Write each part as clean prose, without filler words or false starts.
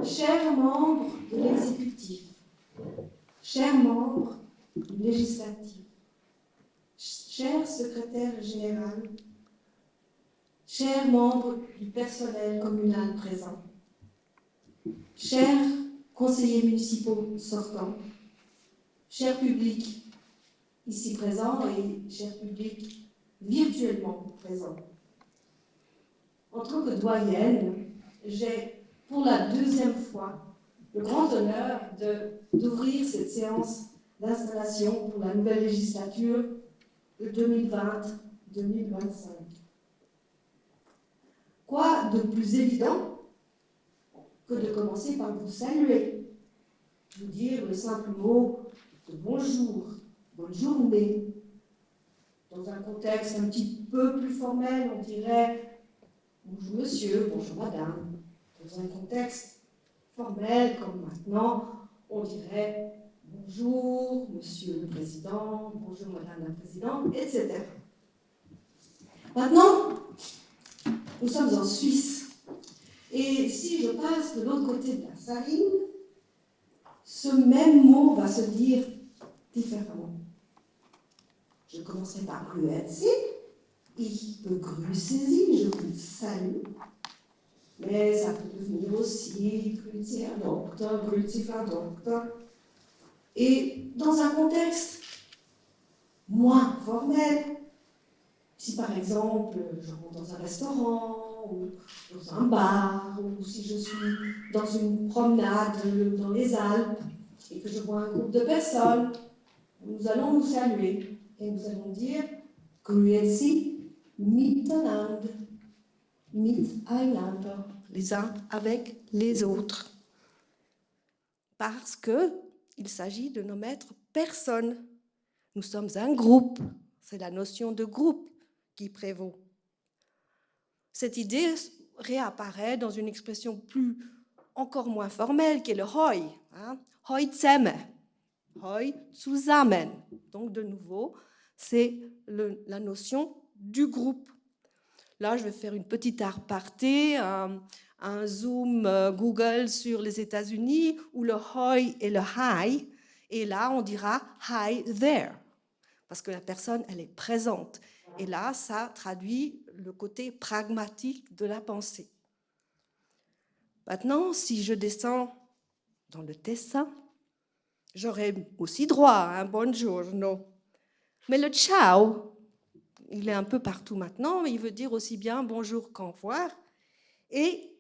Chers membres de l'exécutif, chers membres du législatif, cher secrétaire général, chers membres du personnel communal présent, chers conseillers municipaux sortants, cher public ici présent et cher public virtuellement présent. En tant que doyenne, j'ai pour la deuxième fois le grand honneur d'ouvrir cette séance d'installation pour la nouvelle législature de 2020-2025. Quoi de plus évident que de commencer par vous saluer, vous dire le simple mot de bonjour, bonne journée. Dans un contexte un petit peu plus formel, on dirait bonjour monsieur, bonjour madame. Dans un contexte formel comme maintenant, on dirait bonjour monsieur le président, bonjour madame la présidente, etc. Maintenant, nous sommes en Suisse. Et si je passe de l'autre côté de la saline, ce même mot va se dire différemment. Je commencerai par grüezi, ich begrüße Sie, je vous salue. Mais ça peut devenir aussi grüezi Herr Doktor, grüezi Frau Doktor. Et dans un contexte moins formel, si par exemple je rentre dans un restaurant ou dans un bar, ou si je suis dans une promenade dans les Alpes et que je vois un groupe de personnes, nous allons nous saluer et nous allons dire Grüezi miteinander, miteinander, les uns avec les autres. Parce qu'il s'agit de ne mettre personne. Nous sommes un groupe, c'est la notion de groupe qui prévaut. Cette idée réapparaît dans une expression encore moins formelle qui est le Hoi. Hoi zusammen. Hoi zusammen. Donc de nouveau, c'est la notion du groupe. Là, je vais faire une petite aparté, un zoom Google sur les États-Unis où le Hoi et le Hi. Et là, on dira Hi there. Parce que la personne, elle est présente. Et là, ça traduit le côté pragmatique de la pensée. Maintenant, si je descends dans le Tessin, j'aurai aussi droit à un buongiorno. Mais le ciao, il est un peu partout maintenant, mais il veut dire aussi bien bonjour qu'au revoir. Et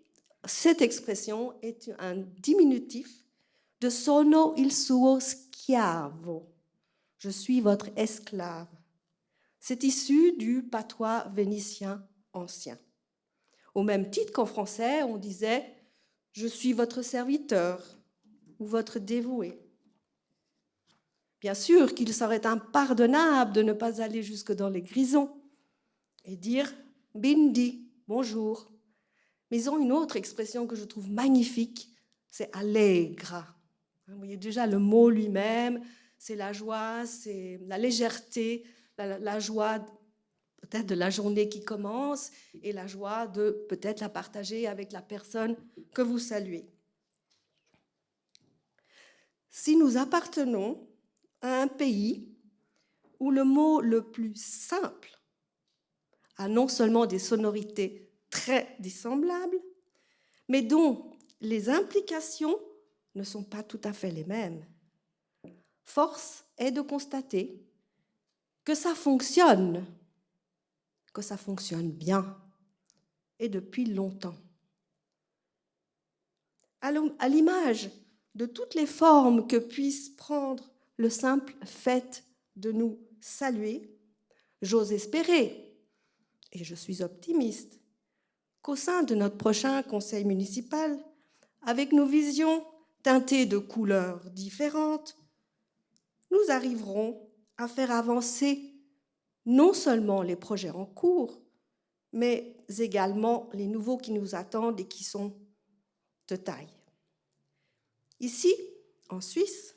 cette expression est un diminutif de sono il suo schiavo. Je suis votre esclave. C'est issu du patois vénitien ancien. Au même titre qu'en français, on disait « je suis votre serviteur » ou « votre dévoué ». Bien sûr qu'il serait impardonnable de ne pas aller jusque dans les grisons et dire « bindi », bonjour. Mais ils ont une autre expression que je trouve magnifique, c'est « allegra ». Vous voyez déjà le mot lui-même, c'est la joie, c'est la légèreté, la joie peut-être de la journée qui commence et la joie de peut-être la partager avec la personne que vous saluez. Si nous appartenons à un pays où le mot le plus simple a non seulement des sonorités très dissemblables, mais dont les implications ne sont pas tout à fait les mêmes, force est de constater que ça fonctionne bien, et depuis longtemps. À l'image de toutes les formes que puisse prendre le simple fait de nous saluer, j'ose espérer, et je suis optimiste, qu'au sein de notre prochain conseil municipal, avec nos visions teintées de couleurs différentes, nous arriverons à faire avancer non seulement les projets en cours, mais également les nouveaux qui nous attendent et qui sont de taille. Ici, en Suisse,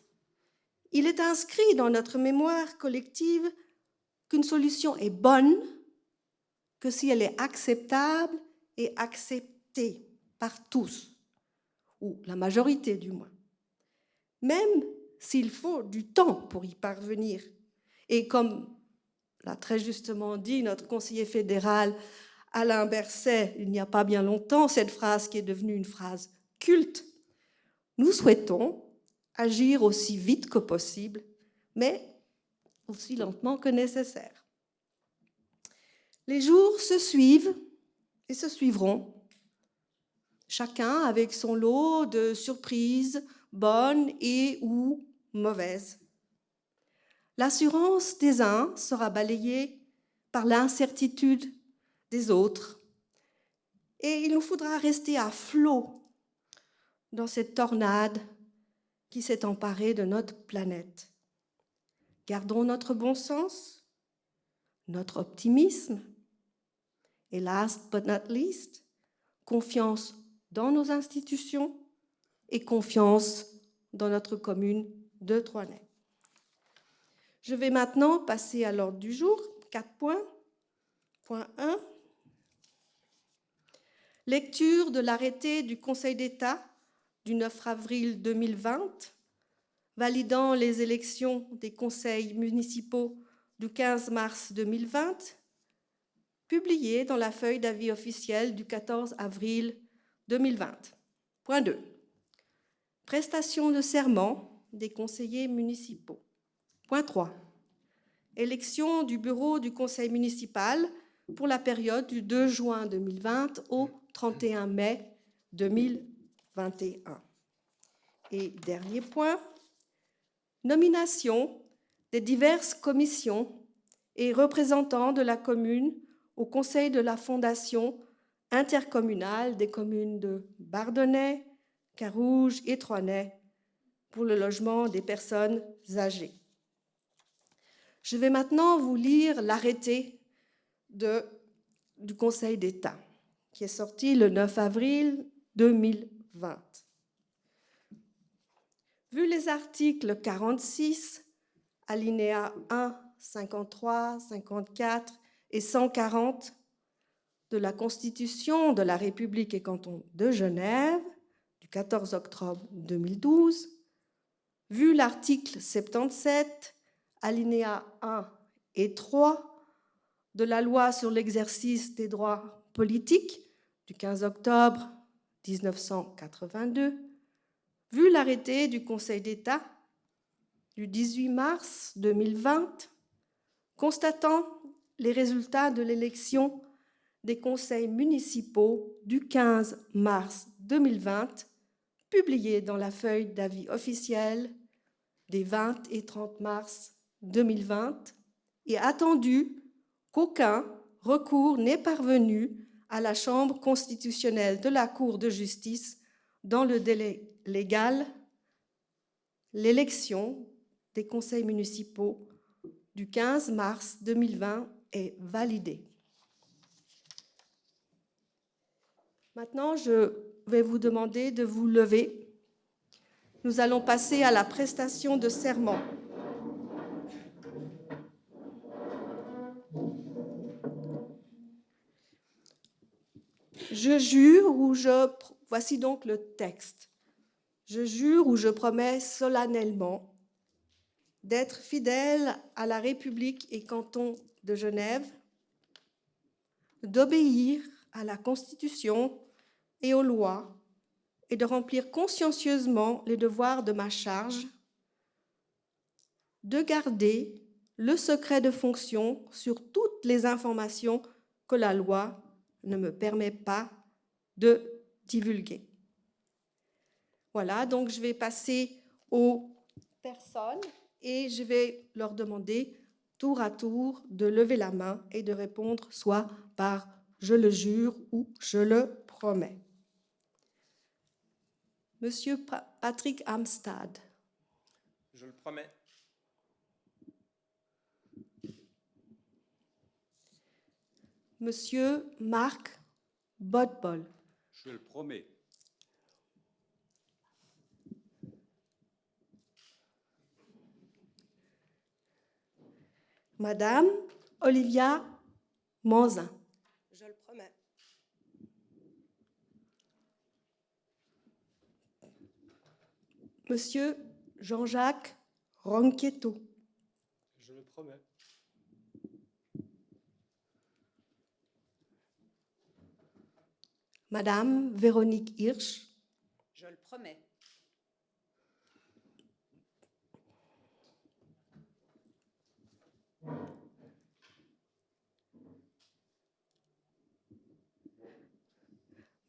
il est inscrit dans notre mémoire collective qu'une solution est bonne que si elle est acceptable et acceptée par tous. ou la majorité du moins. Même s'il faut du temps pour y parvenir. Et comme l'a très justement dit notre conseiller fédéral Alain Berset il n'y a pas bien longtemps, cette phrase qui est devenue une phrase culte, nous souhaitons agir aussi vite que possible, mais aussi lentement que nécessaire. Les jours se suivent et se suivront, chacun avec son lot de surprises, bonnes et ou mauvaises. L'assurance des uns sera balayée par l'incertitude des autres. Et il nous faudra rester à flot dans cette tornade qui s'est emparée de notre planète. Gardons notre bon sens, notre optimisme et last but not least, confiance dans nos institutions et confiance dans notre commune de Troisnay. Je vais maintenant passer à l'ordre du jour. 4 points. Point 1. Lecture de l'arrêté du Conseil d'État du 9 avril 2020, validant les élections des conseils municipaux du 15 mars 2020, publié dans la feuille d'avis officielle du 14 avril 2020. Point 2. Prestation de serment des conseillers municipaux. Point 3. Élection du bureau du conseil municipal pour la période du 2 juin 2020 au 31 mai 2021. Et dernier point, nomination des diverses commissions et représentants de la commune au conseil de la fondation intercommunale des communes de Bardonnay, Carouge et Troisnay pour le logement des personnes âgées. Je vais maintenant vous lire l'arrêté du Conseil d'État qui est sorti le 9 avril 2020. Vu les articles 46, alinéas 1, 53, 54 et 140 de la Constitution de la République et canton de Genève du 14 octobre 2012, vu l'article 77, alinéas 1 et 3 de la loi sur l'exercice des droits politiques du 15 octobre 1982, vu l'arrêté du Conseil d'État du 18 mars 2020, constatant les résultats de l'élection des conseils municipaux du 15 mars 2020, publié dans la feuille d'avis officielle des 20 et 30 mars 2020, et attendu qu'aucun recours n'est parvenu à la Chambre constitutionnelle de la Cour de justice dans le délai légal, l'élection des conseils municipaux du 15 mars 2020 est validée. Maintenant, je vais vous demander de vous lever. Nous allons passer à la prestation de serment. Je jure ou voici donc le texte. Je jure ou je promets solennellement d'être fidèle à la République et canton de Genève, d'obéir à la Constitution et aux lois et de remplir consciencieusement les devoirs de ma charge, de garder le secret de fonction sur toutes les informations que la loi ne me permet pas de divulguer. Voilà, donc je vais passer aux personnes et je vais leur demander tour à tour de lever la main et de répondre soit par « je le jure » ou « je le promets ». Monsieur Patrick Amstad. Je le promets. Monsieur Marc Bodbol. Je le promets. Madame Olivia Manzin. Je le promets. Monsieur Jean-Jacques Ronquetto. Je le promets. Madame Véronique Hirsch. Je le promets.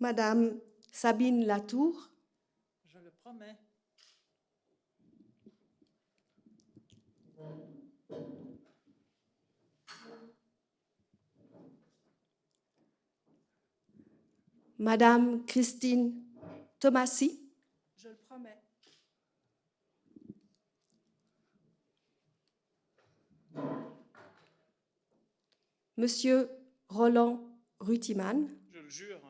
Madame Sabine Latour. Je le promets. Madame Christine Thomasy. Je le promets. Monsieur Roland Rutiman. Je le jure.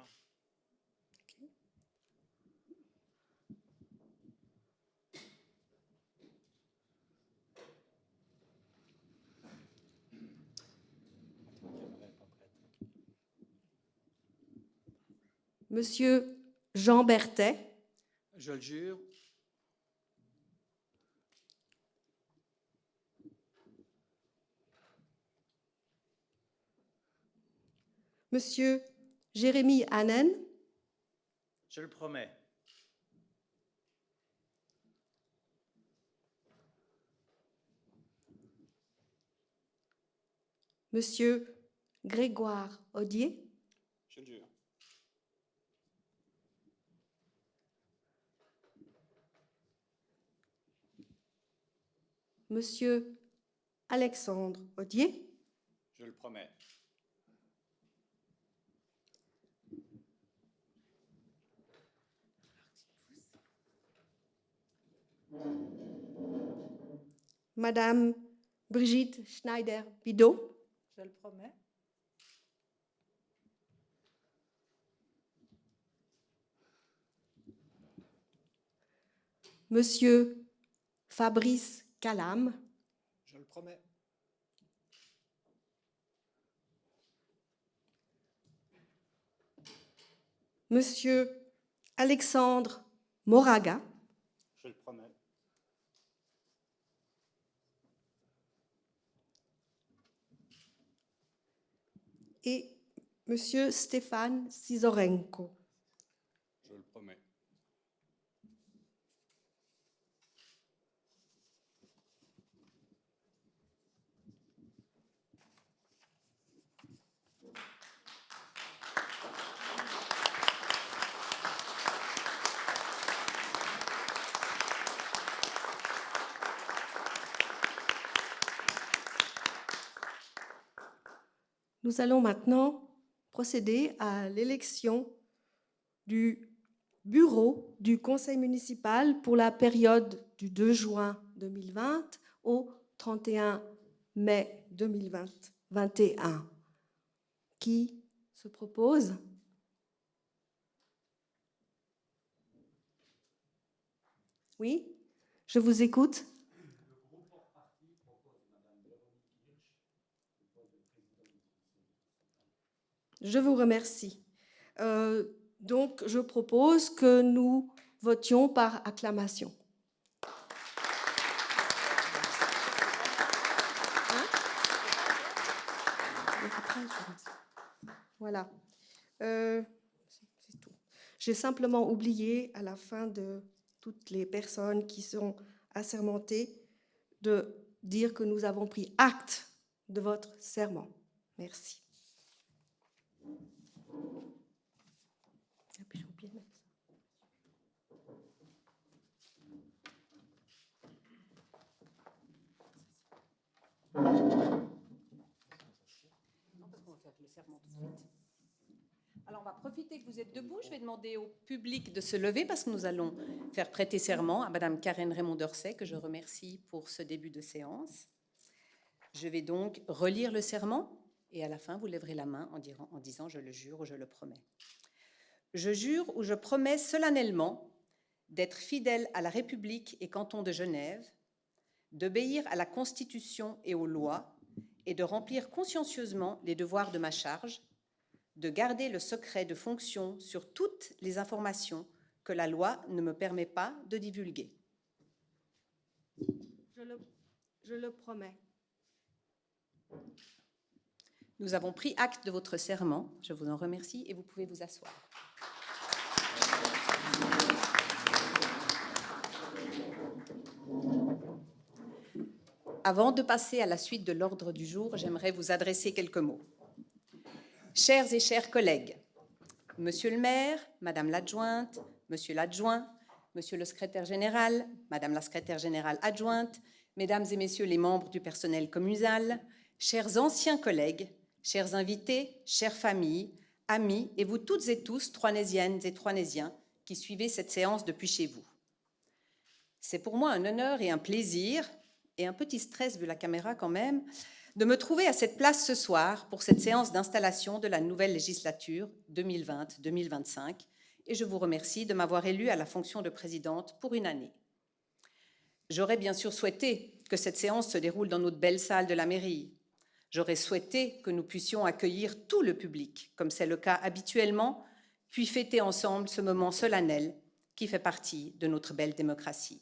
Monsieur Jean Berthet. Je le jure. Monsieur Jérémy Hannen. Je le promets. Monsieur Grégoire Audier. Je le jure. Monsieur Alexandre Audier. Je le promets. Madame Brigitte Schneider-Bidot. Je le promets. Monsieur Fabrice Calam. Je le promets. Monsieur Alexandre Moraga. Je le promets. Et Monsieur Stéphane Sizorenko. Je le promets. Nous allons maintenant procéder à l'élection du bureau du conseil municipal pour la période du 2 juin 2020 au 31 mai 2021. Qui se propose? Oui, je vous écoute. Je vous remercie. Donc, je propose que nous votions par acclamation. Voilà. C'est tout. J'ai simplement oublié à la fin de toutes les personnes qui sont assermentées de dire que nous avons pris acte de votre serment. Merci. J'ai oublié de mettre ça. Non, parce qu'on va faire le serment tout de suite. Alors, on va profiter que vous êtes debout. Je vais demander au public de se lever parce que nous allons faire prêter serment à Madame Karen Raymond-Dorsey, que je remercie pour ce début de séance. Je vais donc relire le serment et à la fin, vous lèverez la main en disant « je le jure » ou « je le promets ». Je jure ou je promets solennellement d'être fidèle à la République et canton de Genève, d'obéir à la Constitution et aux lois et de remplir consciencieusement les devoirs de ma charge, de garder le secret de fonction sur toutes les informations que la loi ne me permet pas de divulguer. Je le promets. Nous avons pris acte de votre serment. Je vous en remercie et vous pouvez vous asseoir. Avant de passer à la suite de l'ordre du jour, j'aimerais vous adresser quelques mots. Chers et chers collègues, Monsieur le maire, Madame l'adjointe, Monsieur l'adjoint, Monsieur le secrétaire général, Madame la secrétaire générale adjointe, Mesdames et Messieurs les membres du personnel communal, chers anciens collègues, chers invités, chères familles, amis et vous toutes et tous, Troisnésiennes et Troisnésiens, qui suivez cette séance depuis chez vous. C'est pour moi un honneur et un plaisir, et un petit stress vu la caméra quand même, de me trouver à cette place ce soir pour cette séance d'installation de la nouvelle législature 2020-2025, et je vous remercie de m'avoir élue à la fonction de présidente pour une année. J'aurais bien sûr souhaité que cette séance se déroule dans notre belle salle de la mairie. J'aurais souhaité que nous puissions accueillir tout le public, comme c'est le cas habituellement, puis fêter ensemble ce moment solennel qui fait partie de notre belle démocratie.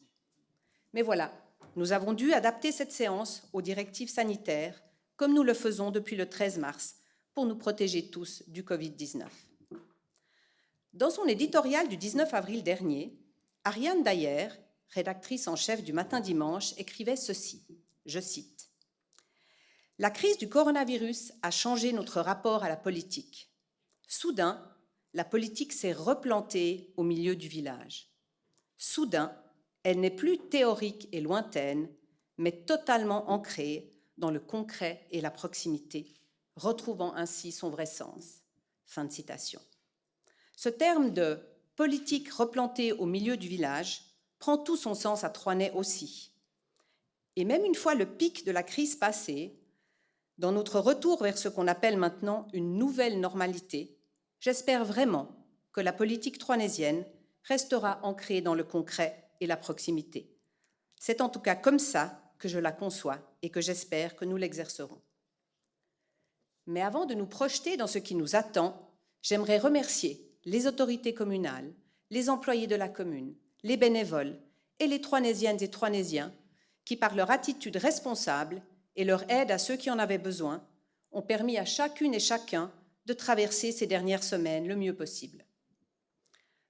Mais voilà, nous avons dû adapter cette séance aux directives sanitaires, comme nous le faisons depuis le 13 mars, pour nous protéger tous du Covid-19. Dans son éditorial du 19 avril dernier, Ariane Dayer, rédactrice en chef du Matin Dimanche, écrivait ceci, je cite, « La crise du coronavirus a changé notre rapport à la politique. Soudain, la politique s'est replantée au milieu du village. Soudain, elle n'est plus théorique et lointaine, mais totalement ancrée dans le concret et la proximité, retrouvant ainsi son vrai sens. » Fin de citation. Ce terme de « politique replantée au milieu du village » prend tout son sens à Troisnay aussi. Et même une fois le pic de la crise passé, dans notre retour vers ce qu'on appelle maintenant une nouvelle normalité, j'espère vraiment que la politique troisnésienne restera ancrée dans le concret et la proximité. C'est en tout cas comme ça que je la conçois et que j'espère que nous l'exercerons. Mais avant de nous projeter dans ce qui nous attend, j'aimerais remercier les autorités communales, les employés de la commune, les bénévoles et les Troisnésiennes et Troisnésiens qui, par leur attitude responsable et leur aide à ceux qui en avaient besoin, ont permis à chacune et chacun de traverser ces dernières semaines le mieux possible.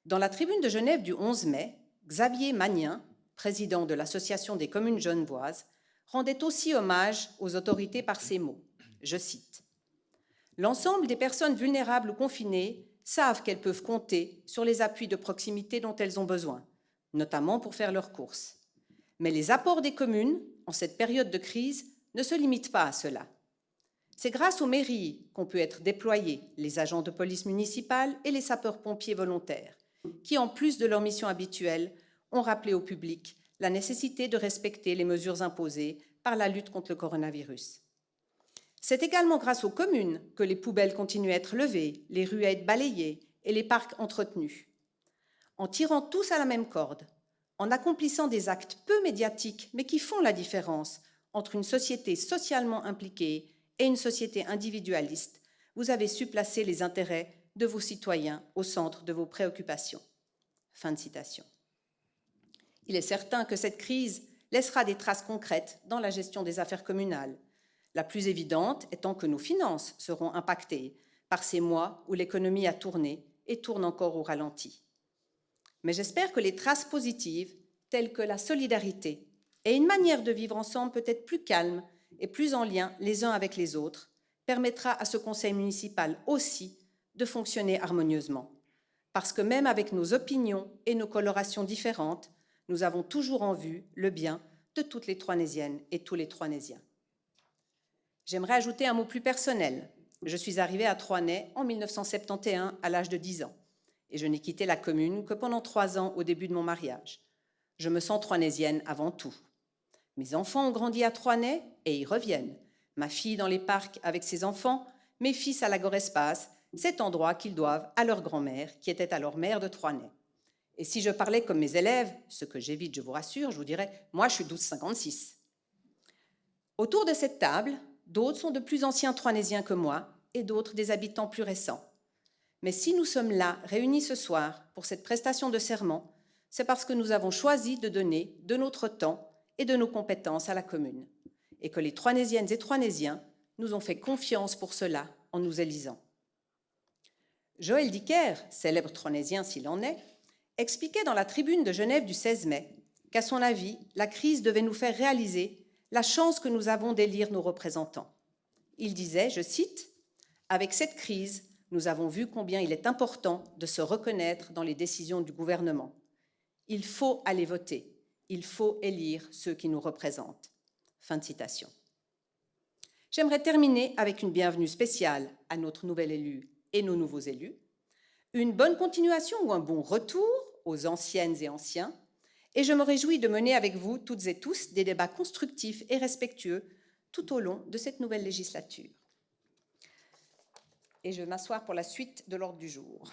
Dans la tribune de Genève du 11 mai, Xavier Magnin, président de l'Association des communes genevoises, rendait aussi hommage aux autorités par ces mots. Je cite, « L'ensemble des personnes vulnérables ou confinées savent qu'elles peuvent compter sur les appuis de proximité dont elles ont besoin, notamment pour faire leurs courses. Mais les apports des communes, en cette période de crise, ne se limitent pas à cela. C'est grâce aux mairies qu'on peut être déployés, les agents de police municipale et les sapeurs-pompiers volontaires, qui, en plus de leur mission habituelle, ont rappelé au public la nécessité de respecter les mesures imposées par la lutte contre le coronavirus. C'est également grâce aux communes que les poubelles continuent à être levées, les rues à être balayées et les parcs entretenus. En tirant tous à la même corde, en accomplissant des actes peu médiatiques mais qui font la différence entre une société socialement impliquée et une société individualiste, vous avez su placer les intérêts de vos citoyens au centre de vos préoccupations. » Fin de citation. Il est certain que cette crise laissera des traces concrètes dans la gestion des affaires communales, la plus évidente étant que nos finances seront impactées par ces mois où l'économie a tourné et tourne encore au ralenti. Mais j'espère que les traces positives, telles que la solidarité et une manière de vivre ensemble peut-être plus calme et plus en lien les uns avec les autres, permettra à ce conseil municipal aussi de fonctionner harmonieusement. Parce que même avec nos opinions et nos colorations différentes, nous avons toujours en vue le bien de toutes les Troisnésiennes et tous les Troisnésiens. J'aimerais ajouter un mot plus personnel. Je suis arrivée à Troisnay en 1971 à l'âge de 10 ans et je n'ai quitté la commune que pendant 3 ans au début de mon mariage. Je me sens troisnésienne avant tout. Mes enfants ont grandi à Troisnay et y reviennent. Ma fille dans les parcs avec ses enfants, mes fils à l'Agorespace, cet endroit qu'ils doivent à leur grand-mère qui était alors maire de Troisnay. Et si je parlais comme mes élèves, ce que j'évite, je vous rassure, je vous dirais, moi je suis 1256. Autour de cette table, d'autres sont de plus anciens Troisnésiens que moi et d'autres des habitants plus récents. Mais si nous sommes là, réunis ce soir, pour cette prestation de serment, c'est parce que nous avons choisi de donner de notre temps et de nos compétences à la commune, et que les Troinésiennes et Troinésiens nous ont fait confiance pour cela en nous élisant. Joël Dicker, célèbre Troinésien s'il en est, expliquait dans la tribune de Genève du 16 mai qu'à son avis, la crise devait nous faire réaliser la chance que nous avons d'élire nos représentants. Il disait, je cite, « Avec cette crise, nous avons vu combien il est important de se reconnaître dans les décisions du gouvernement. Il faut aller voter, il faut élire ceux qui nous représentent. » Fin de citation. J'aimerais terminer avec une bienvenue spéciale à notre nouvel élu et nos nouveaux élus, une bonne continuation ou un bon retour aux anciennes et anciens, et je me réjouis de mener avec vous toutes et tous des débats constructifs et respectueux tout au long de cette nouvelle législature. Et je vais m'asseoir pour la suite de l'ordre du jour.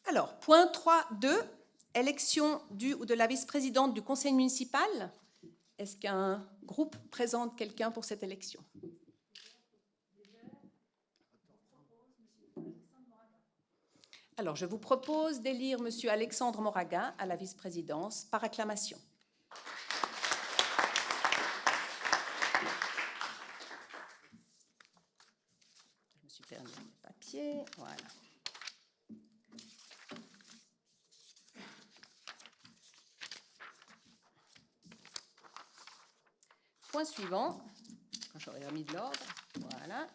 Alors, point 3.2, élection du ou de la vice-présidente du conseil municipal. Est-ce qu'un groupe présente quelqu'un pour cette élection? Alors, je vous propose d'élire M. Alexandre Moraga à la vice-présidence par acclamation. Je me suis permis les papiers, voilà. Point suivant, quand j'aurai remis de l'ordre, voilà.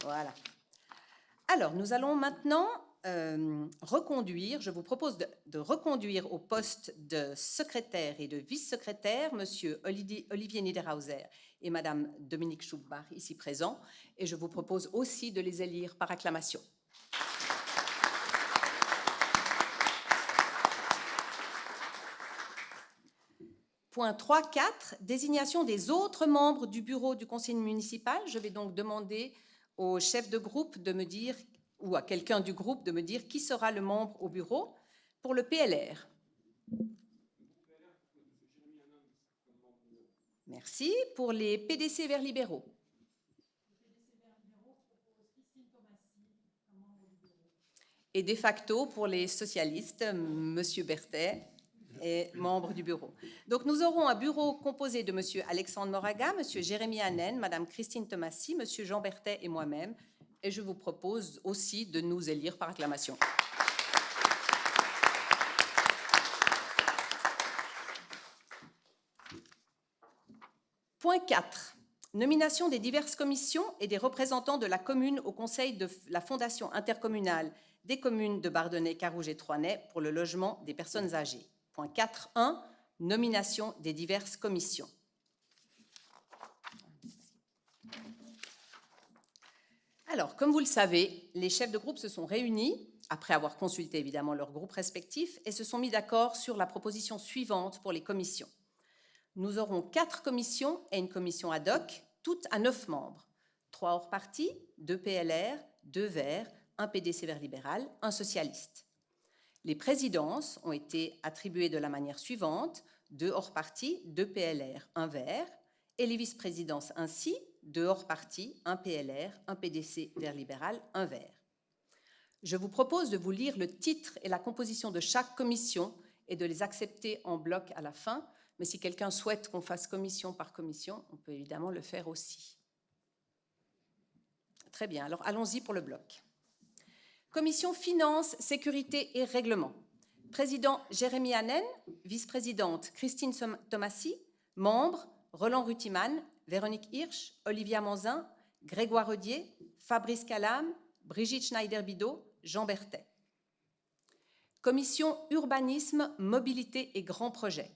Voilà. Alors, nous allons maintenant reconduire, je vous propose de reconduire au poste de secrétaire et de vice-secrétaire M. Olivier Niederhauser et Mme Dominique Schubach, ici présents, et je vous propose aussi de les élire par acclamation. Point 3.4, désignation des autres membres du bureau du conseil municipal. Je vais donc demander au chef de groupe de me dire, ou à quelqu'un du groupe de me dire qui sera le membre au bureau pour le PLR. Merci. Pour les PDC Verts libéraux. Et de facto, pour les socialistes, M. Berthet est membre du bureau. Donc, nous aurons un bureau composé de M. Alexandre Moraga, M. Jérémy Hanen, Mme Christine Tomassi, M. Jean Berthet et moi-même. Et je vous propose aussi de nous élire par acclamation. Point 4. Nomination des diverses commissions et des représentants de la commune au conseil de la Fondation intercommunale des communes de Bardonnay, Carouge et Troinay pour le logement des personnes âgées. Point 4.1, nomination des diverses commissions. Alors, comme vous le savez, les chefs de groupe se sont réunis, après avoir consulté évidemment leurs groupes respectifs, et se sont mis d'accord sur la proposition suivante pour les commissions. Nous aurons 4 commissions et une commission ad hoc, toutes à 9 membres. 3 hors parti, 2 PLR, 2 Verts, 1 PDC Vert libéral, 1 socialiste. Les présidences ont été attribuées de la manière suivante, 2 hors parti, 2 PLR, 1 Vert, et les vice-présidences ainsi, 2 hors parti, 1 PLR, 1 PDC Vert libéral, 1 Vert. Je vous propose de vous lire le titre et la composition de chaque commission et de les accepter en bloc à la fin, mais si quelqu'un souhaite qu'on fasse commission par commission, on peut évidemment le faire aussi. Très bien, alors allons-y pour le bloc. Commission Finances, Sécurité et Règlement. Président Jérémy Hanen, vice-présidente Christine Tomassi, membres Roland Rutiman, Véronique Hirsch, Olivia Manzin, Grégoire Rodier, Fabrice Calam, Brigitte Schneider-Bidot, Jean Berthet. Commission Urbanisme, Mobilité et Grands Projets.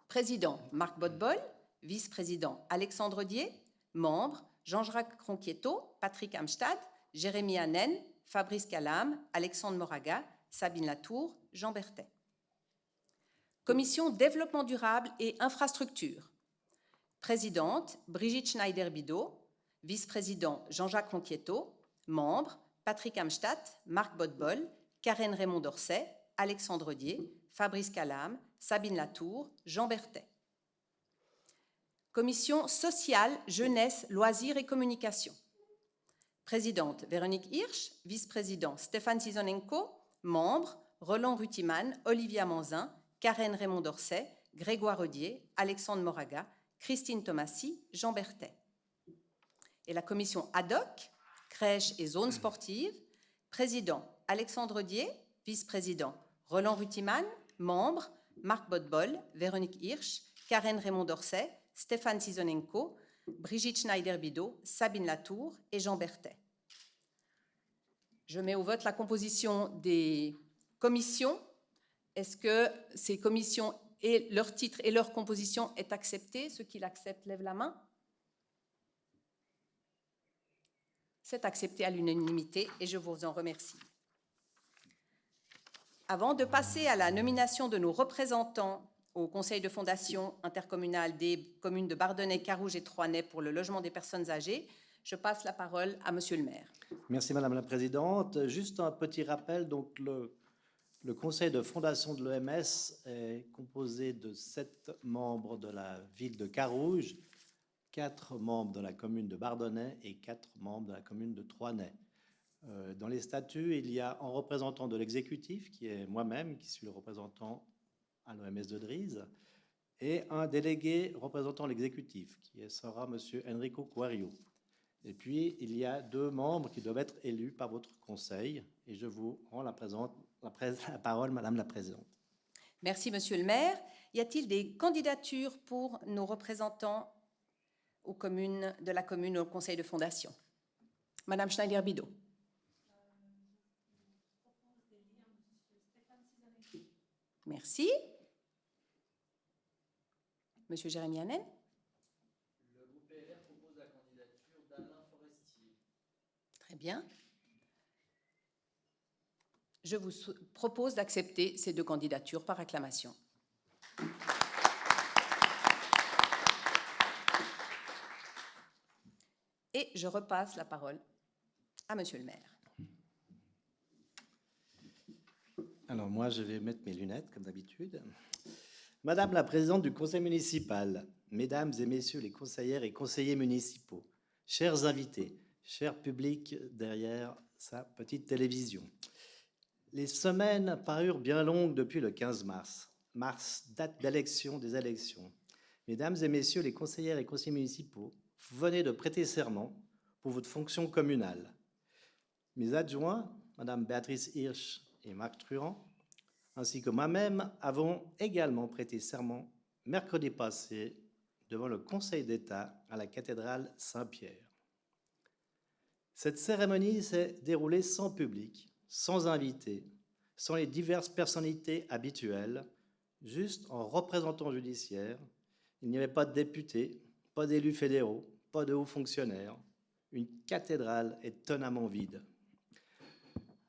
Président Marc Bodbol, vice-président Alexandre Rodier, membres Jean-Jacques Ronquieto, Patrick Amstad, Jérémy Hanen, Fabrice Calam, Alexandre Moraga, Sabine Latour, Jean Berthet. Commission Développement durable et infrastructure. Présidente Brigitte Schneider-Bidot, vice-président Jean-Jacques Ronquieto, membres Patrick Amstad, Marc Bodbol, Karen Raymond-Dorset, Alexandre Dier, Fabrice Calam, Sabine Latour, Jean Berthet. Commission sociale, jeunesse, loisirs et communication. Présidente Véronique Hirsch, vice-président Stéphane Sizonenko, membres Roland Rutiman, Olivia Manzin, Karen Raymond-Dorset, Grégoire Audier, Alexandre Moraga, Christine Thomasy, Jean Berthet. Et la commission ad hoc, crèche et zones sportives, président Alexandre Dier, vice-président Roland Rutiman, membres Marc Bodbol, Véronique Hirsch, Karen Raymond-Dorset, Stéphane Sizonenko, Brigitte Schneider-Bidot, Sabine Latour et Jean Berthet. Je mets au vote la composition des commissions. Est-ce que ces commissions et leur titre et leur composition est acceptée? Ceux qui l'acceptent lèvent la main. C'est accepté à l'unanimité et je vous en remercie. Avant de passer à la nomination de nos représentants au Conseil de fondation intercommunale des communes de Bardonnay, Carouge et Troinay pour le logement des personnes âgées, je passe la parole à Monsieur le maire. Merci Madame la Présidente. Juste un petit rappel, donc le Conseil de fondation de l'OMS est composé de 7 membres de la ville de Carouge, 4 membres de la commune de Bardonnay et 4 membres de la commune de Troinay. Dans les statuts, il y a un représentant de l'exécutif, qui est moi-même, qui suis le représentant à l'OMS de Drise, et un délégué représentant l'exécutif, qui sera M. Enrico Quario. Et puis, il y a 2 membres qui doivent être élus par votre conseil, et je vous rends la parole, Madame la Présidente. Merci, Monsieur le maire. Y a-t-il des candidatures pour nos représentants aux communes de la commune au conseil de fondation? Madame Schneider-Bidot. Merci. Monsieur Jérémy Hanen. Le groupe LR propose la candidature d'Alain Forestier. Très bien. Je vous propose d'accepter ces 2 candidatures par acclamation. Et je repasse la parole à Monsieur le maire. Alors moi, je vais mettre mes lunettes, comme d'habitude. Madame la Présidente du Conseil municipal, Mesdames et Messieurs les conseillères et conseillers municipaux, chers invités, cher public derrière sa petite télévision, les semaines parurent bien longues depuis le 15 mars. Mars, date d'élection des élections. Mesdames et Messieurs les conseillères et conseillers municipaux, vous venez de prêter serment pour votre fonction communale. Mes adjoints, Madame Béatrice Hirsch et Marc Truand, ainsi que moi-même, avons également prêté serment mercredi passé devant le Conseil d'État à la cathédrale Saint-Pierre. Cette cérémonie s'est déroulée sans public, sans invités, sans les diverses personnalités habituelles, juste en représentant judiciaire. Il n'y avait pas de députés, pas d'élus fédéraux, pas de hauts fonctionnaires. Une cathédrale étonnamment vide.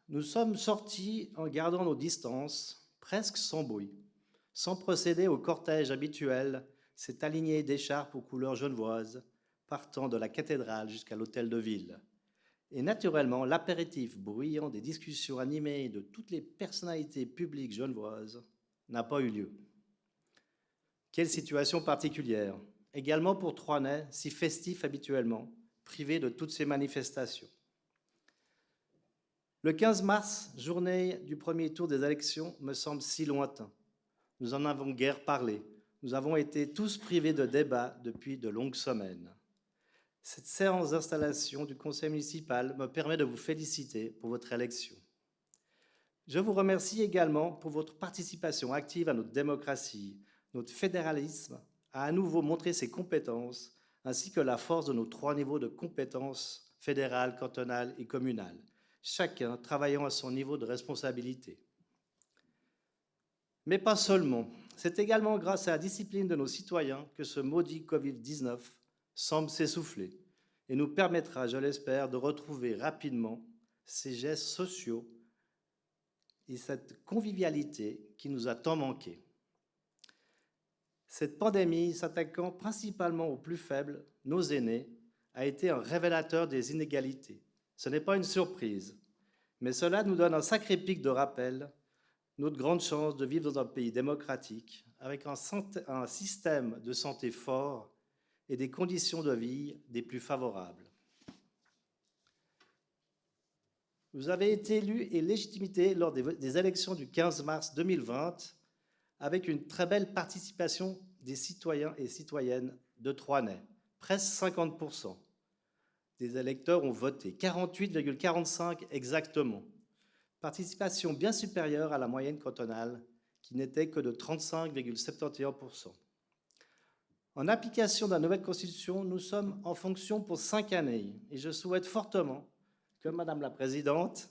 Nous sommes sortis en gardant nos distances, presque sans bruit, sans procéder au cortège habituel, cet aligné d'écharpes aux couleurs genevoises, partant de la cathédrale jusqu'à l'hôtel de ville. Et naturellement, l'apéritif bruyant des discussions animées de toutes les personnalités publiques genevoises n'a pas eu lieu. Quelle situation particulière, également pour Troinay, si festif habituellement, privé de toutes ces manifestations. Le 15 mars, journée du premier tour des élections, me semble si lointain. Nous en avons guère parlé. Nous avons été tous privés de débat depuis de longues semaines. Cette séance d'installation du conseil municipal me permet de vous féliciter pour votre élection. Je vous remercie également pour votre participation active à notre démocratie. Notre fédéralisme a à nouveau montré ses compétences, ainsi que la force de nos 3 niveaux de compétences fédérales, cantonales et communales, chacun travaillant à son niveau de responsabilité. Mais pas seulement. C'est également grâce à la discipline de nos citoyens que ce maudit Covid-19 semble s'essouffler et nous permettra, je l'espère, de retrouver rapidement ces gestes sociaux et cette convivialité qui nous a tant manqué. Cette pandémie, s'attaquant principalement aux plus faibles, nos aînés, a été un révélateur des inégalités. Ce n'est pas une surprise, mais cela nous donne un sacré pic de rappel notre grande chance de vivre dans un pays démocratique, avec un système de santé fort et des conditions de vie des plus favorables. Vous avez été élu et légitimité lors des élections du 15 mars 2020 avec une très belle participation des citoyens et citoyennes de Troinay, presque 50%. Des électeurs ont voté, 48,45 exactement. Participation bien supérieure à la moyenne cantonale qui n'était que de 35,71%. En application de la nouvelle Constitution, nous sommes en fonction pour 5 années et je souhaite fortement que Madame la Présidente,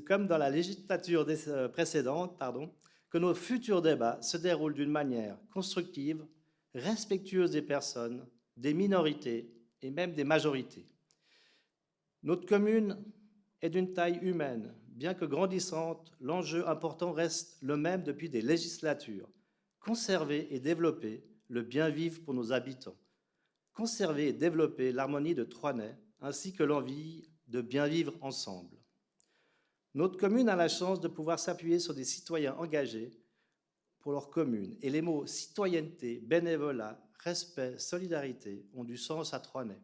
comme dans la législature précédente, que nos futurs débats se déroulent d'une manière constructive, respectueuse des personnes, des minorités et même des majorités. Notre commune est d'une taille humaine. Bien que grandissante, l'enjeu important reste le même depuis des législatures. Conserver et développer le bien-vivre pour nos habitants. Conserver et développer l'harmonie de Troinay, ainsi que l'envie de bien vivre ensemble. Notre commune a la chance de pouvoir s'appuyer sur des citoyens engagés pour leur commune. Et les mots citoyenneté, bénévolat, respect, solidarité ont du sens à Troinay.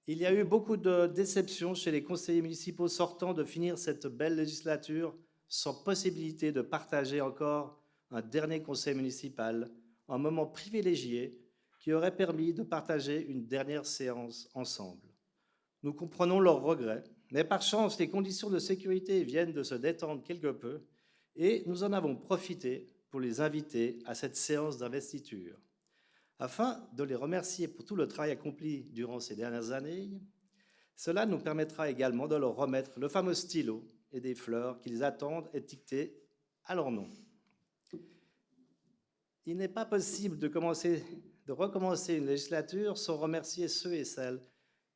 Il y a eu beaucoup de déceptions chez les conseillers municipaux sortants de finir cette belle législature sans possibilité de partager encore un dernier conseil municipal, un moment privilégié qui aurait permis de partager une dernière séance ensemble. Nous comprenons leurs regrets, mais par chance, les conditions de sécurité viennent de se détendre quelque peu et nous en avons profité pour les inviter à cette séance d'investiture. Afin de les remercier pour tout le travail accompli durant ces dernières années, cela nous permettra également de leur remettre le fameux stylo et des fleurs qu'ils attendent étiquetées à leur nom. Il n'est pas possible de recommencer une législature sans remercier ceux et celles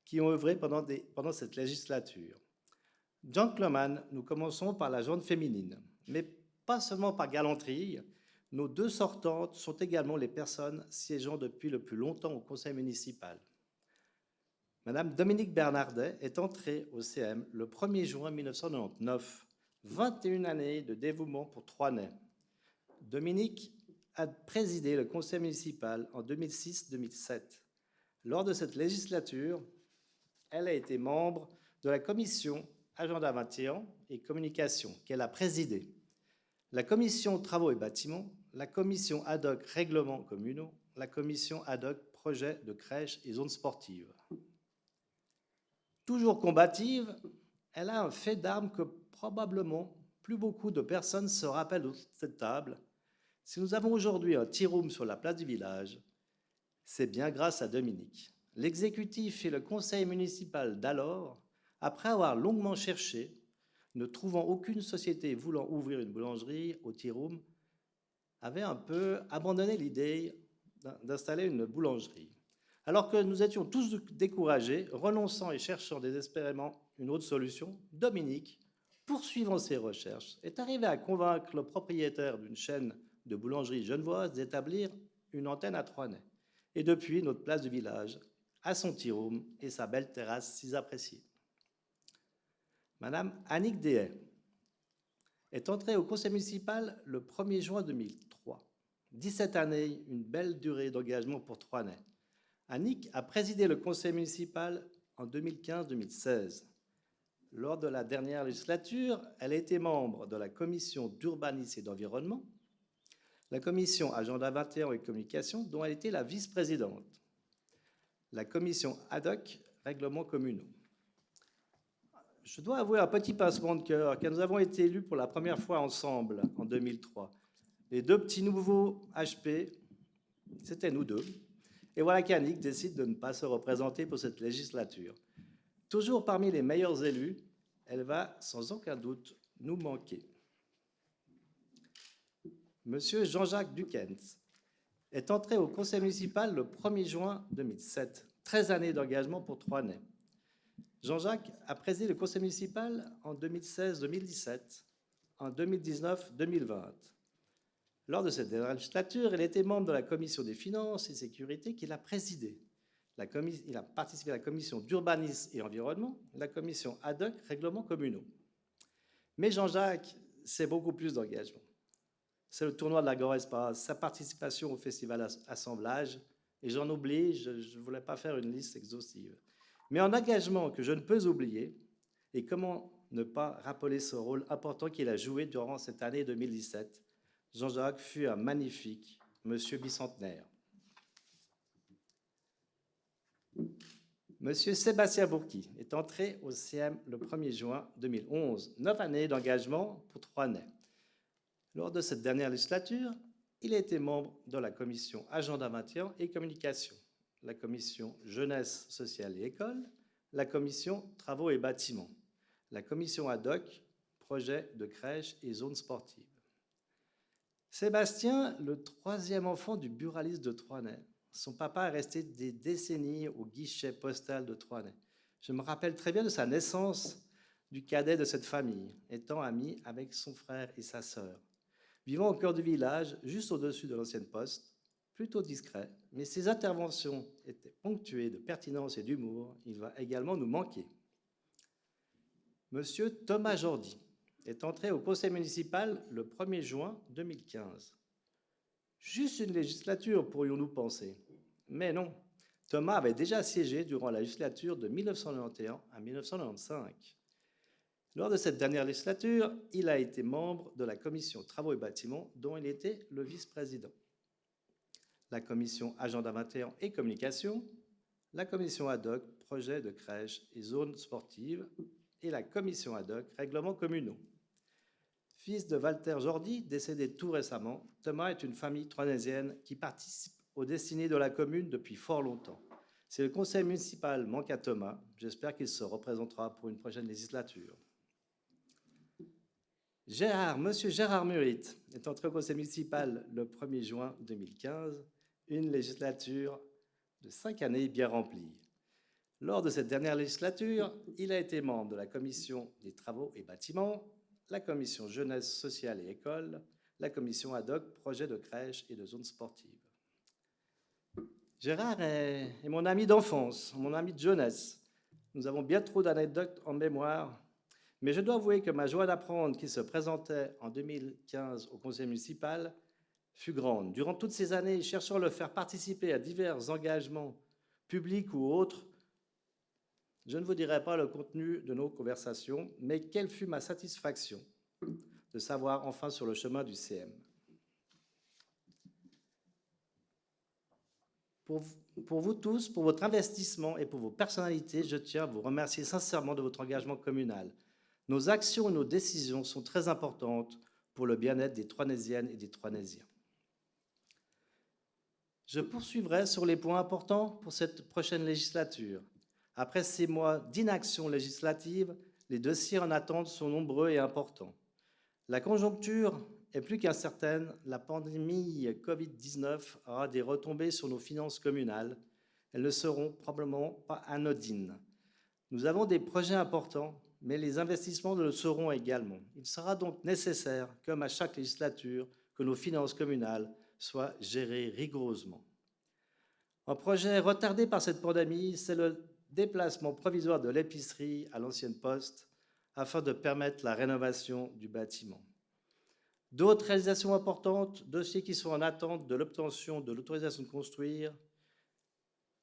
qui ont œuvré pendant cette législature. Gentlemen, nous commençons par la gente féminine, mais pas seulement par galanterie. Nos deux sortantes sont également les personnes siégeant depuis le plus longtemps au conseil municipal. Madame Dominique Bernardet est entrée au CM le 1er juin 1999, 21 années de dévouement pour Troinay. Dominique a présidé le conseil municipal en 2006-2007. Lors de cette législature, elle a été membre de la commission Agenda 21 et Communication, qu'elle a présidée, la commission Travaux et Bâtiments, la commission ad hoc Règlements communaux, la commission ad hoc Projets de crèches et zones sportives. Toujours combative, elle a un fait d'armes que probablement plus beaucoup de personnes se rappellent de cette table. Si nous avons aujourd'hui un tea room sur la place du village, c'est bien grâce à Dominique. L'exécutif et le conseil municipal d'alors, après avoir longuement cherché, ne trouvant aucune société voulant ouvrir une boulangerie au tea room, avaient un peu abandonné l'idée d'installer une boulangerie. Alors que nous étions tous découragés, renonçant et cherchant désespérément une autre solution, Dominique, poursuivant ses recherches, est arrivé à convaincre le propriétaire d'une chaîne de boulangerie genevoise d'établir une antenne à Troinay. Et depuis, notre place du village a son tea room et sa belle terrasse si appréciée. Madame Annick Dehaye est entrée au conseil municipal le 1er juin 2003. 17 années, une belle durée d'engagement pour Troinay. Annick a présidé le conseil municipal en 2015-2016. Lors de la dernière législature, elle a été membre de la commission d'urbanisme et d'environnement, la commission Agenda 21 et Communication, dont elle était la vice-présidente, la commission ad hoc Règlements communaux. Je dois avouer un petit pincement de cœur, car nous avons été élus pour la première fois ensemble en 2003. Les deux petits nouveaux HP, c'était nous deux. Et voilà qu'Annick décide de ne pas se représenter pour cette législature. Toujours parmi les meilleurs élus, elle va sans aucun doute nous manquer. Monsieur Jean-Jacques Duquesne est entré au conseil municipal le 1er juin 2007. 13 années d'engagement pour Troinay. Jean-Jacques a présidé le conseil municipal en 2016-2017, en 2019-2020. Lors de cette dernière législature, il était membre de la commission des finances et sécurité qu'il a présidée. Il a participé à la commission d'urbanisme et environnement, la commission ad hoc Règlements communaux. Mais Jean-Jacques, c'est beaucoup plus d'engagement. C'est le tournoi de la Grand Espace, sa participation au festival Assemblage, et j'en oublie, je ne voulais pas faire une liste exhaustive. Mais en engagement que je ne peux oublier, et comment ne pas rappeler ce rôle important qu'il a joué durant cette année 2017, Jean-Jacques fut un magnifique monsieur bicentenaire. Monsieur Sébastien Bourqui est entré au CM le 1er juin 2011, 9 années d'engagement pour 3 années. Lors de cette dernière législature, il a été membre de la commission Agenda 21 et Communication, la commission Jeunesse, Sociale et École, la commission Travaux et Bâtiments, la commission ad hoc, Projet de crèche et zones sportives. Sébastien, le 3e enfant du buraliste de Troisnay. Son papa est resté des décennies au guichet postal de Troisnay. Je me rappelle très bien de sa naissance du cadet de cette famille, étant ami avec son frère et sa sœur. Vivant au cœur du village, juste au-dessus de l'ancienne poste, plutôt discret, mais ses interventions étaient ponctuées de pertinence et d'humour, il va également nous manquer. Monsieur Thomas Jordi est entré au conseil municipal le 1er juin 2015. Juste une législature, pourrions-nous penser. Mais non, Thomas avait déjà siégé durant la législature de 1991 à 1995. Lors de cette dernière législature, il a été membre de la commission Travaux et Bâtiments, dont il était le vice-président. La commission Agenda 21 et Communication, la commission ad hoc Projet de crèche et zones sportives et la commission ad hoc Règlements communaux. Fils de Walter Jordi, décédé tout récemment, Thomas est une famille troisnaisienne qui participe aux destinées de la commune depuis fort longtemps. Si le conseil municipal manque à Thomas, j'espère qu'il se représentera pour une prochaine législature. Monsieur Gérard Murit est entré au conseil municipal le 1er juin 2015, une législature de 5 années bien remplie. Lors de cette dernière législature, il a été membre de la commission des Travaux et Bâtiments, la commission Jeunesse, Sociale et École, la commission ad hoc Projet de crèche et de zones sportives. Gérard est mon ami d'enfance, mon ami de jeunesse. Nous avons bien trop d'anecdotes en mémoire, mais je dois avouer que ma joie d'apprendre qu'il se présentait en 2015 au conseil municipal fut grande. Durant toutes ces années, cherchant à le faire participer à divers engagements publics ou autres, je ne vous dirai pas le contenu de nos conversations, mais quelle fut ma satisfaction de savoir enfin sur le chemin du CM. Pour vous tous, pour votre investissement et pour vos personnalités, je tiens à vous remercier sincèrement de votre engagement communal. Nos actions et nos décisions sont très importantes pour le bien-être des Troisnaisiennes et des Troisnaisiens. Je poursuivrai sur les points importants pour cette prochaine législature. Après 6 mois d'inaction législative, les dossiers en attente sont nombreux et importants. La conjoncture est plus qu'incertaine, la pandémie Covid-19 aura des retombées sur nos finances communales. Elles ne seront probablement pas anodines. Nous avons des projets importants, mais les investissements le seront également. Il sera donc nécessaire, comme à chaque législature, que nos finances communales soient gérées rigoureusement. Un projet retardé par cette pandémie, c'est le déplacement provisoire de l'épicerie à l'ancienne poste afin de permettre la rénovation du bâtiment. D'autres réalisations importantes, dossiers qui sont en attente de l'obtention de l'autorisation de construire.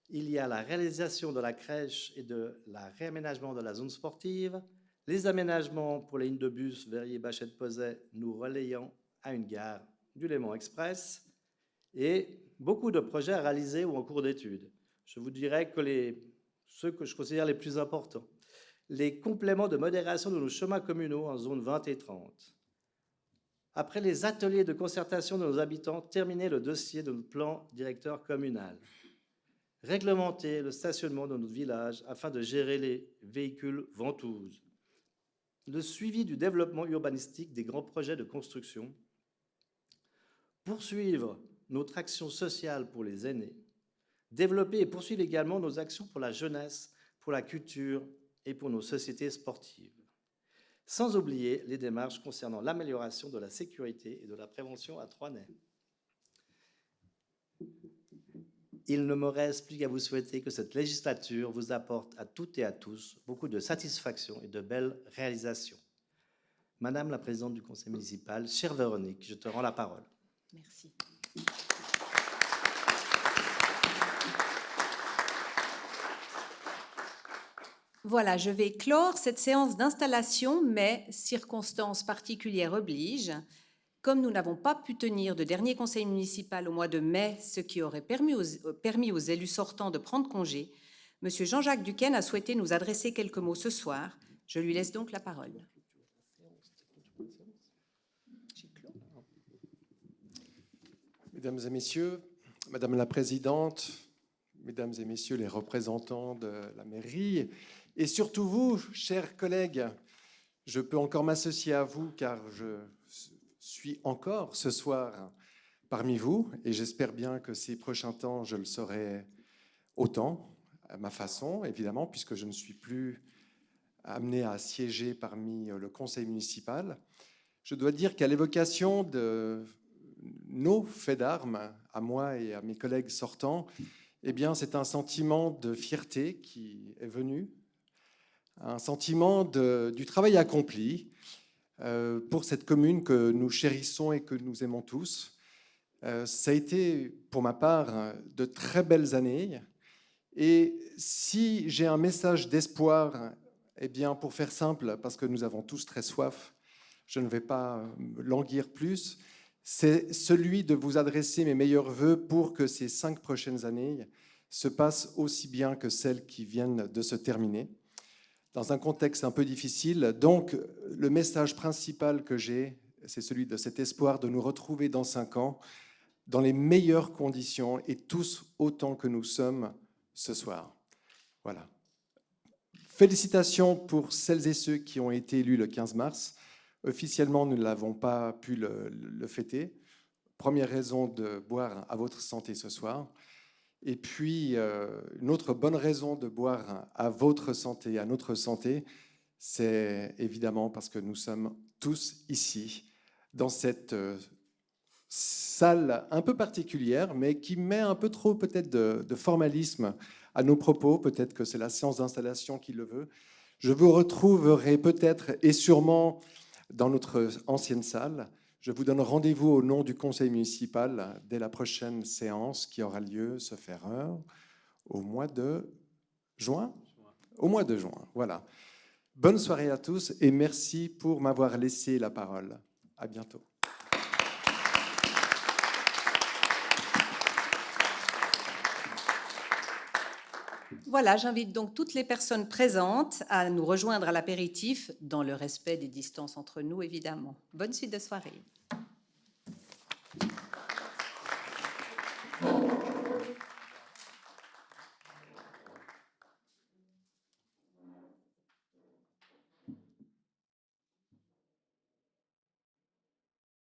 Il y a la réalisation de la crèche et de la réaménagement de la zone sportive, les aménagements pour les lignes de bus Verrier-Bachette-Pozay nous relayant à une gare du Léman Express et beaucoup de projets à réaliser ou en cours d'étude. Je vous dirais que ceux que je considère les plus importants, les compléments de modération de nos chemins communaux en zone 20 et 30. Après les ateliers de concertation de nos habitants, terminer le dossier de notre plan directeur communal. Réglementer le stationnement de notre village afin de gérer les véhicules ventouses. Le suivi du développement urbanistique des grands projets de construction. Poursuivre notre action sociale pour les aînés. Développer et poursuivre également nos actions pour la jeunesse, pour la culture et pour nos sociétés sportives. Sans oublier les démarches concernant l'amélioration de la sécurité et de la prévention à Troisnay. Il ne me reste plus qu'à vous souhaiter que cette législature vous apporte à toutes et à tous beaucoup de satisfaction et de belles réalisations. Madame la présidente du conseil municipal, chère Véronique, je te rends la parole. Merci. Voilà, je vais clore cette séance d'installation, mais circonstances particulières obligent. Comme nous n'avons pas pu tenir de dernier conseil municipal au mois de mai, ce qui aurait permis aux élus sortants de prendre congé, M. Jean-Jacques Duquesne a souhaité nous adresser quelques mots ce soir. Je lui laisse donc la parole. Mesdames et messieurs, Madame la Présidente, Mesdames et Messieurs les représentants de la mairie, et surtout vous, chers collègues, je peux encore m'associer à vous car je suis encore ce soir parmi vous et j'espère bien que ces prochains temps, je le serai autant, à ma façon, évidemment, puisque je ne suis plus amené à siéger parmi le conseil municipal. Je dois dire qu'à l'évocation de nos faits d'armes, à moi et à mes collègues sortants, eh bien, c'est un sentiment de fierté qui est venu, un sentiment du travail accompli pour cette commune que nous chérissons et que nous aimons tous. Ça a été, pour ma part, de très belles années. Et si j'ai un message d'espoir, eh bien, pour faire simple, parce que nous avons tous très soif, je ne vais pas languir plus, c'est celui de vous adresser mes meilleurs voeux pour que ces 5 prochaines années se passent aussi bien que celles qui viennent de se terminer, dans un contexte un peu difficile. Donc, le message principal que j'ai, c'est celui de cet espoir de nous retrouver dans 5 ans, dans les meilleures conditions, et tous autant que nous sommes ce soir. Voilà. Félicitations pour celles et ceux qui ont été élus le 15 mars. Officiellement, nous ne l'avons pas pu le fêter. Première raison de boire à votre santé ce soir. Et puis, une autre bonne raison de boire à votre santé, à notre santé, c'est évidemment parce que nous sommes tous ici, dans cette salle un peu particulière, mais qui met un peu trop peut-être de formalisme à nos propos. Peut-être que c'est la séance d'installation qui le veut. Je vous retrouverai peut-être et sûrement dans notre ancienne salle. Je vous donne rendez-vous au nom du conseil municipal dès la prochaine séance qui aura lieu, sauf erreur, au mois de juin. Au mois de juin, voilà. Bonne soirée à tous et merci pour m'avoir laissé la parole. À bientôt. Voilà, j'invite donc toutes les personnes présentes à nous rejoindre à l'apéritif, dans le respect des distances entre nous, évidemment. Bonne suite de soirée.